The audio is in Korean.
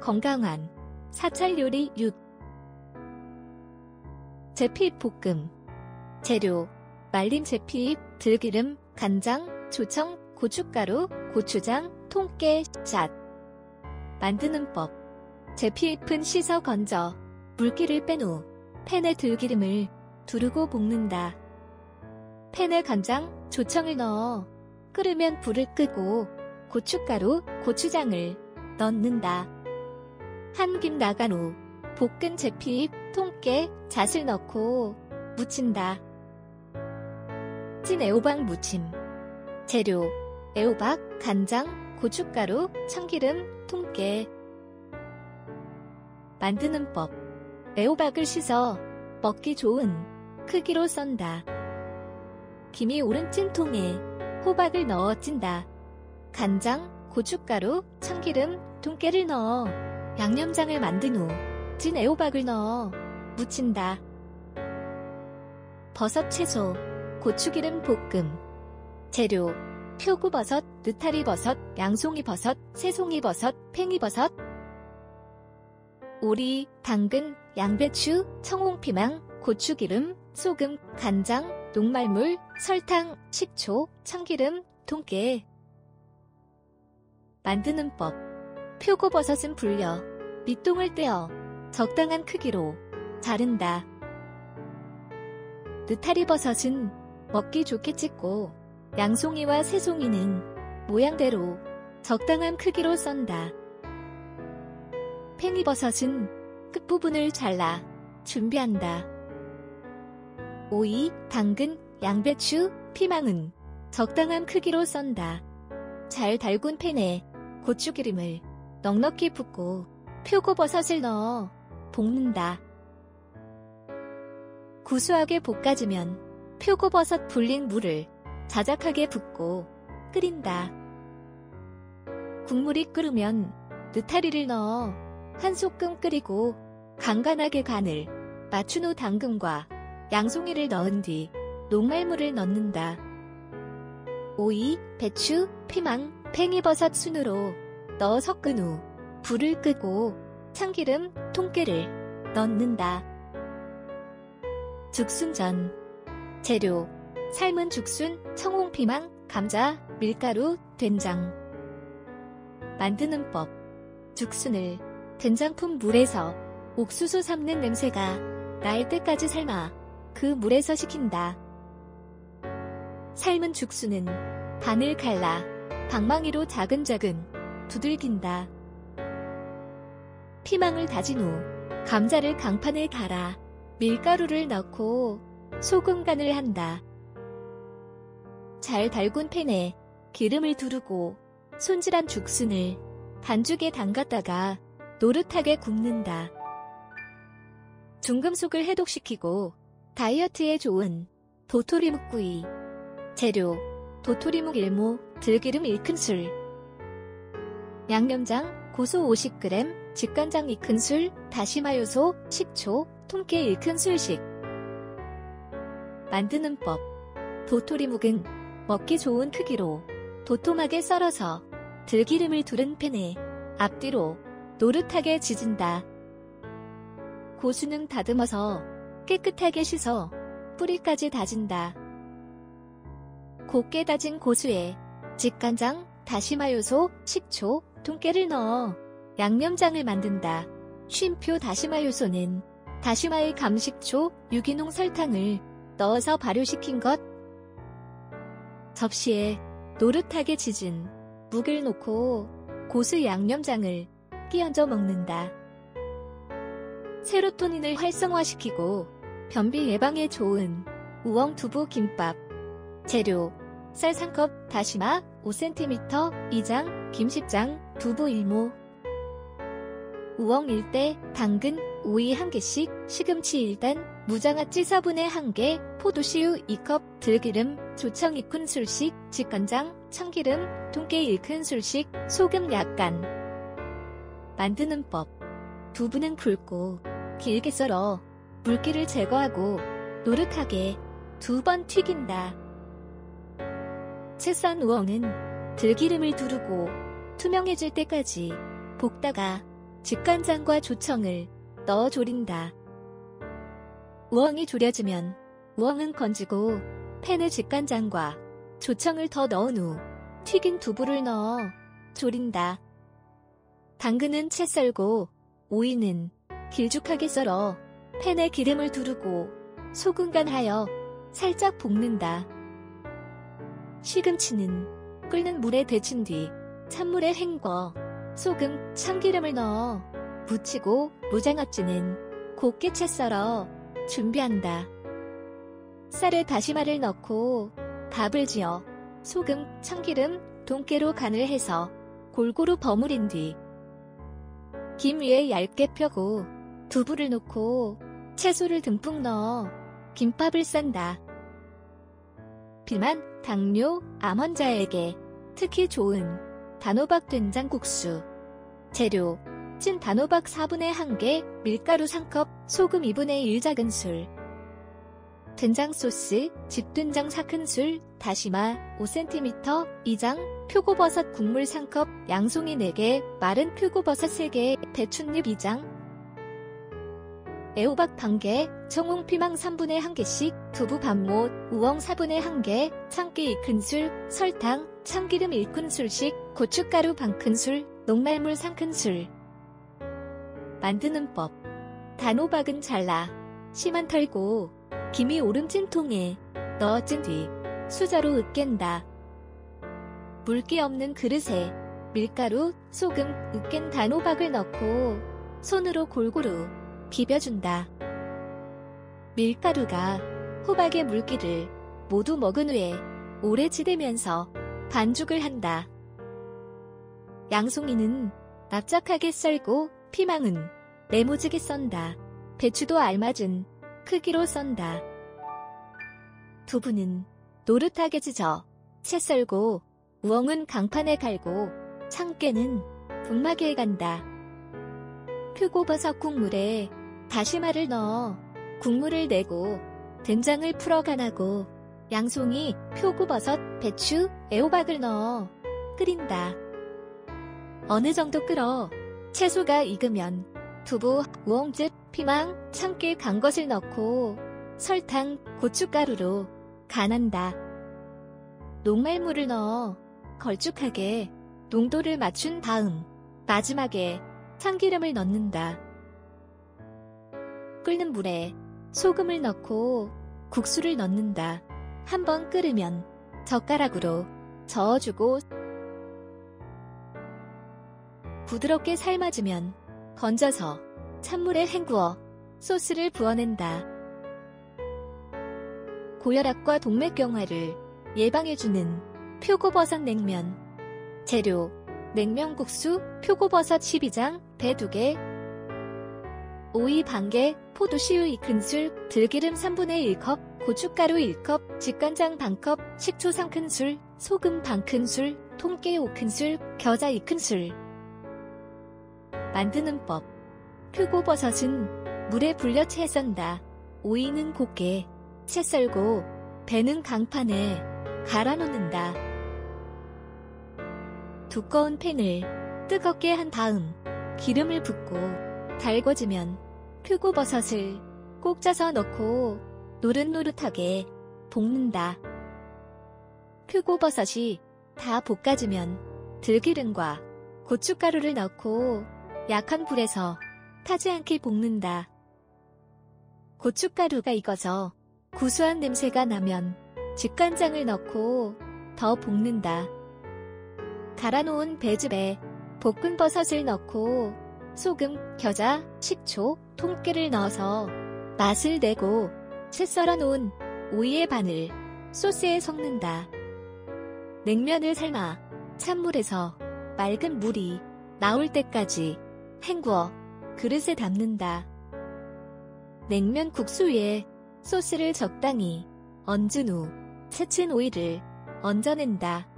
건강한 사찰 요리 6. 제피잎 볶음. 재료: 말린 제피잎, 들기름, 간장, 조청, 고춧가루, 고추장, 통깨, 잣. 만드는 법: 제피잎은 씻어 건져 물기를 뺀 후 팬에 들기름을 두르고 볶는다. 팬에 간장, 조청을 넣어 끓으면 불을 끄고 고춧가루, 고추장을 넣는다. 한 김 나간 후 볶은 제피잎, 통깨, 잣을 넣고 무친다. 찐 애호박 무침. 재료: 애호박, 간장, 고춧가루, 참기름, 통깨. 만드는 법: 애호박을 씻어 먹기 좋은 크기로 썬다. 김이 오른 찐통에 호박을 넣어 찐다. 간장, 고춧가루, 참기름, 통깨를 넣어 양념장을 만든 후 찐 애호박을 넣어 무친다. 버섯, 채소, 고추기름 볶음. 재료: 표고버섯, 느타리버섯, 양송이버섯, 새송이버섯, 팽이버섯. 오리, 당근, 양배추, 청홍피망, 고추기름, 소금, 간장, 녹말물, 설탕, 식초, 참기름, 통깨. 만드는 법: 표고버섯은 불려 밑동을 떼어 적당한 크기로 자른다. 느타리버섯은 먹기 좋게 찢고 양송이와 새송이는 모양대로 적당한 크기로 썬다. 팽이버섯은 끝부분을 잘라 준비한다. 오이, 당근, 양배추, 피망은 적당한 크기로 썬다. 잘 달군 팬에 고추기름을 넉넉히 붓고 표고버섯을 넣어 볶는다. 구수하게 볶아지면 표고버섯 불린 물을 자작하게 붓고 끓인다. 국물이 끓으면 느타리를 넣어 한 소끔 끓이고 간간하게 간을 맞춘 후 당근과 양송이를 넣은 뒤 녹말물을 넣는다. 오이, 배추, 피망, 팽이버섯 순으로 넣어 섞은 후 불을 끄고 참기름, 통깨를 넣는다. 죽순전. 재료: 삶은 죽순, 청홍피망, 감자, 밀가루, 된장. 만드는 법: 죽순을 된장품 물에서 옥수수 삶는 냄새가 날 때까지 삶아 그 물에서 식힌다. 삶은 죽순은 반을 갈라 방망이로 자근자근 두들긴다. 피망을 다진 후 감자를 강판에 갈아 밀가루를 넣고 소금 간을 한다. 잘 달군 팬에 기름을 두르고 손질한 죽순을 반죽에 담갔다가 노릇하게 굽는다. 중금속을 해독시키고 다이어트에 좋은 도토리묵구이. 재료: 도토리묵 1모, 들기름 1큰술, 양념장, 고소 50g, 직간장 2큰술, 다시마 요소, 식초, 통깨 1큰술씩. 만드는 법: 도토리묵은 먹기 좋은 크기로 도톰하게 썰어서 들기름을 두른 팬에 앞뒤로 노릇하게 지진다. 고수는 다듬어서 깨끗하게 씻어 뿌리까지 다진다. 곱게 다진 고수에 직간장, 다시마 요소, 식초, 통깨를 넣어 양념장을 만든다. 쉼표 다시마 요소는 다시마의 감식초, 유기농 설탕을 넣어서 발효시킨 것. 접시에 노릇하게 지진 묵을 놓고 고수 양념장을 끼얹어 먹는다. 세로토닌을 활성화시키고 변비 예방에 좋은 우엉 두부 김밥. 재료: 쌀 3컵, 다시마 5cm, 2장, 김 10장, 두부 1모, 우엉 1대, 당근, 오이 1개씩, 시금치 1단, 무장아찌 4분의 1개, 포도씨유 2컵, 들기름, 조청 2큰술씩, 직간장, 참기름, 통깨 1큰술씩, 소금 약간. 만드는 법: 두부는 굵고 길게 썰어 물기를 제거하고 노릇하게 2번 튀긴다. 채 썬 우엉은 들기름을 두르고 투명해질 때까지 볶다가 직간장과 조청을 넣어 졸인다. 우엉이 졸여지면 우엉은 건지고 팬에 직간장과 조청을 더 넣은 후 튀긴 두부를 넣어 졸인다. 당근은 채 썰고 오이는 길쭉하게 썰어 팬에 기름을 두르고 소금 간하여 살짝 볶는다. 시금치는 끓는 물에 데친 뒤 찬물에 헹궈 소금, 참기름을 넣어 무치고 무장어찌는 곱게 채 썰어 준비한다. 쌀에 다시마를 넣고 밥을 지어 소금, 참기름, 동깨로 간을 해서 골고루 버무린 뒤 김 위에 얇게 펴고 두부를 놓고 채소를 듬뿍 넣어 김밥을 싼다. 비만, 당뇨, 암 환자에게 특히 좋은 단호박 된장국수. 재료: 찐 단호박 4분의 1개, 밀가루 3컵, 소금 2분의 1 작은술. 된장 소스, 집된장 4큰술, 다시마 5cm 2장, 표고버섯 국물 3컵, 양송이 4개, 마른 표고버섯 3개, 배춧잎 2장, 애호박 반개, 청홍피망 3분의 1개씩, 두부 밥못, 우엉 4분의 1개, 참깨 2큰술, 설탕, 참기름 1큰술씩, 고춧가루 반큰술, 녹말물 3큰술. 만드는 법: 단호박은 잘라 씨만 털고 김이 오른 찐통에 넣어 찐 뒤 수저로 으깬다. 물기 없는 그릇에 밀가루, 소금, 으깬 단호박을 넣고 손으로 골고루 비벼준다. 밀가루가 호박의 물기를 모두 먹은 후에 오래 지대면서 반죽을 한다. 양송이는 납작하게 썰고 피망은 네모지게 썬다. 배추도 알맞은 크기로 썬다. 두부는 노릇하게 지져 채 썰고 우엉은 강판에 갈고 참깨는 북마개에 간다. 표고버섯 국물에 다시마를 넣어 국물을 내고 된장을 풀어 간하고 양송이, 표고버섯, 배추, 애호박을 넣어 끓인다. 어느 정도 끓어 채소가 익으면 두부, 우엉즙, 피망, 참깨 간 것을 넣고 설탕, 고춧가루로 간한다. 녹말물을 넣어 걸쭉하게 농도를 맞춘 다음 마지막에 참기름을 넣는다. 끓는 물에 소금을 넣고 국수를 넣는다. 한번 끓으면 젓가락으로 저어주고 부드럽게 삶아지면 건져서 찬물에 헹구어 소스를 부어낸다. 고혈압과 동맥경화를 예방해주는 표고버섯 냉면. 재료: 냉면국수, 표고버섯 12장, 배 2개, 오이 반개, 포도씨유 2큰술, 들기름 3분의 1컵, 고춧가루 1컵, 직간장 반컵, 식초 3큰술, 소금 반큰술, 통깨 5큰술, 겨자 2큰술. 만드는 법: 표고버섯은 물에 불려 채 썬다. 오이는 곱게 채 썰고 배는 강판에 갈아 놓는다. 두꺼운 팬을 뜨겁게 한 다음 기름을 붓고 달궈지면 표고버섯을 꼭 짜서 넣고 노릇노릇하게 볶는다. 표고버섯이 다 볶아지면 들기름과 고춧가루를 넣고 약한 불에서 타지 않게 볶는다. 고춧가루가 익어서 구수한 냄새가 나면 직간장을 넣고 더 볶는다. 갈아놓은 배즙에 볶은 버섯을 넣고 소금, 겨자, 식초, 통깨를 넣어서 맛을 내고 채 썰어 놓은 오이의 반을 소스에 섞는다. 냉면을 삶아 찬물에서 맑은 물이 나올 때까지 헹구어 그릇에 담는다. 냉면 국수 위에 소스를 적당히 얹은 후 채친 오이를 얹어낸다.